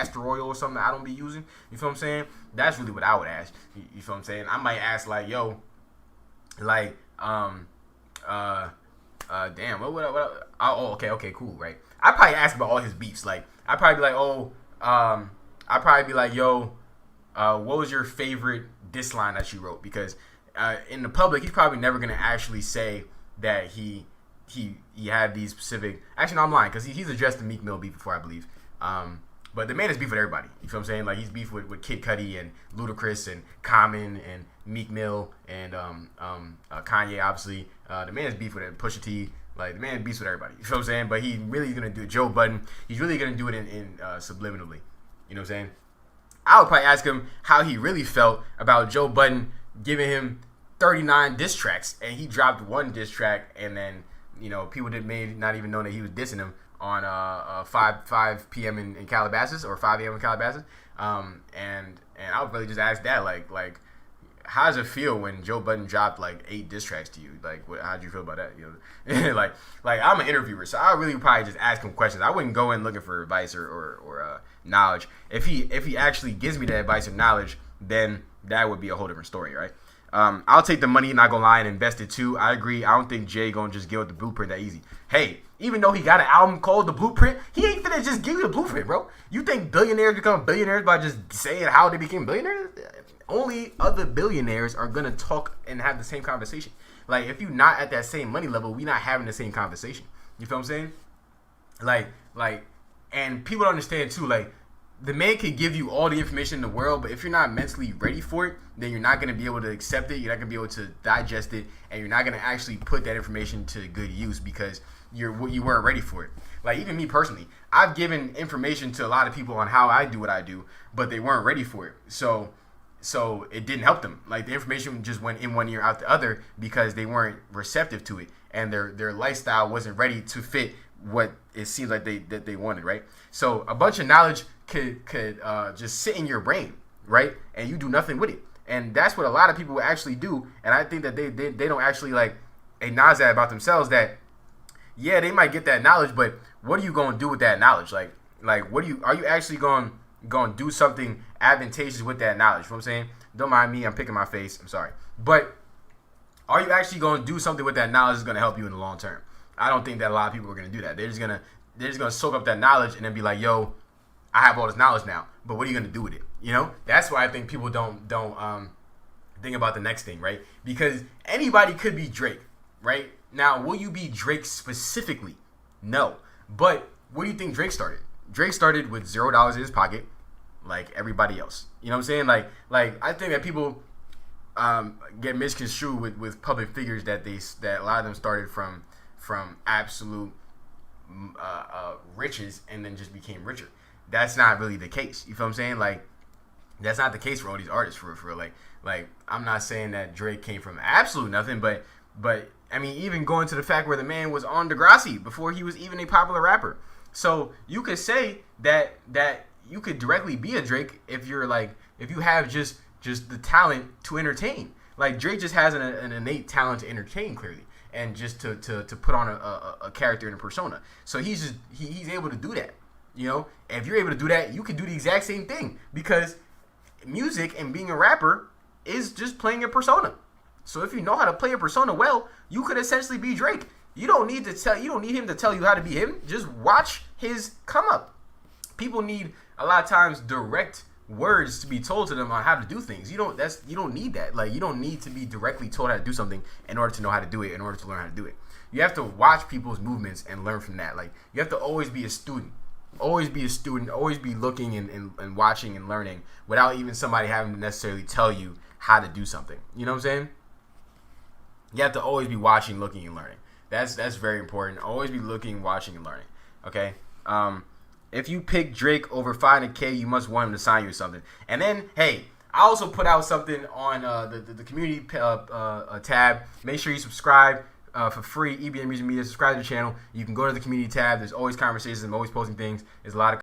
castor oil or something that I don't be using? You feel what I'm saying? That's really what I would ask. You feel what I'm saying? I might ask like, yo, like, damn, okay, cool, right? I probably ask about all his beefs. Like, I probably be like, I probably be like, yo, what was your favorite diss line that you wrote? Because in the public, he's probably never gonna actually say that he had these specific. Actually, no, I'm lying, because he's addressed the Meek Mill beef before, I believe. But the man is beef with everybody. You feel what I'm saying? Like, he's beef with Kid Cudi and Ludacris and Common and Meek Mill and Kanye, obviously. The man is beef with Pusha T. Like, the man beefs with everybody. You feel what I'm saying? But he's really going to do it. Joe Budden, he's really going to do it in subliminally. You know what I'm saying? I would probably ask him how he really felt about Joe Budden giving him 39 diss tracks. And he dropped one diss track, and then, you know, people may not even know that he was dissing him on 5 p.m. in Calabasas, or 5 a.m. in Calabasas. And I would really just ask that, like, how does it feel when Joe Budden dropped like 8 diss tracks to you? Like, how'd you feel about that? You know, like I'm an interviewer, so I really probably just ask him questions. I wouldn't go in looking for advice or knowledge. If he actually gives me that advice or knowledge, then that would be a whole different story, right? I'll take the money, not gonna lie, and invest it too. I agree. I don't think Jay gonna just give it the blueprint that easy. Hey, even though he got an album called The Blueprint, he ain't finna just give you the blueprint, bro. You think billionaires become billionaires by just saying how they became billionaires? Only other billionaires are gonna talk and have the same conversation. Like, if you're not at that same money level, we not having the same conversation. You feel what I'm saying? Like, and people don't understand too, like, the man can give you all the information in the world, but if you're not mentally ready for it, then you're not going to be able to accept it, you're not going to be able to digest it, and you're not going to actually put that information to good use because you weren't ready for it. Like, even me personally, I've given information to a lot of people on how I do what I do, but they weren't ready for it. So it didn't help them. Like, the information just went in one ear out the other because they weren't receptive to it, and their lifestyle wasn't ready to fit what it seems like they wanted, right? So a bunch of knowledge could just sit in your brain, right? And you do nothing with it. And that's what a lot of people actually do. And I think that they don't actually like acknowledge that about themselves, that yeah, they might get that knowledge, but what are you going to do with that knowledge? Like are you actually going to do something advantageous with that knowledge? You know what I'm saying? Don't mind me, I'm picking my face. I'm sorry. But are you actually going to do something with that knowledge that's going to help you in the long term? I don't think that a lot of people are going to do that. They're just going to soak up that knowledge and then be like, yo, I have all this knowledge now, but what are you going to do with it? You know, that's why I think people don't think about the next thing, right? Because anybody could be Drake, right? Now, will you be Drake specifically? No. But what do you think Drake started? Drake started with $0 in his pocket, like everybody else. You know what I'm saying? Like I think that people get misconstrued with public figures that a lot of them started from absolute riches and then just became richer. That's not really the case. You feel what I'm saying? Like, that's not the case for all these artists for like I'm not saying that Drake came from absolute nothing, but I mean, even going to the fact where the man was on Degrassi before he was even a popular rapper. So you could say that you could directly be a Drake if you have just the talent to entertain. Like, Drake just has an innate talent to entertain, clearly, and just to put on a character and a persona. So he's able to do that. You know, if you're able to do that, you can do the exact same thing, because music and being a rapper is just playing a persona. So if you know how to play a persona well, you could essentially be Drake. You don't need him to tell you how to be him. Just watch his come up. People need a lot of times direct words to be told to them on how to do things. You don't need that. Like, you don't need to be directly told how to do something in order to know how to do it, in order to learn how to do it. You have to watch people's movements and learn from that. Like, you have to always be a student. Always be a student. Always be looking and watching and learning without even somebody having to necessarily tell you how to do something. You know what I'm saying? You have to always be watching, looking, and learning. That's very important. Always be looking, watching, and learning. Okay? If you pick Drake over 500K, you must want him to sign you or something. And then, hey, I also put out something on the community tab. Make sure you subscribe for free. EBM Music Media. Subscribe to the channel. You can go to the community tab. There's always conversations. I'm always posting things. There's a lot of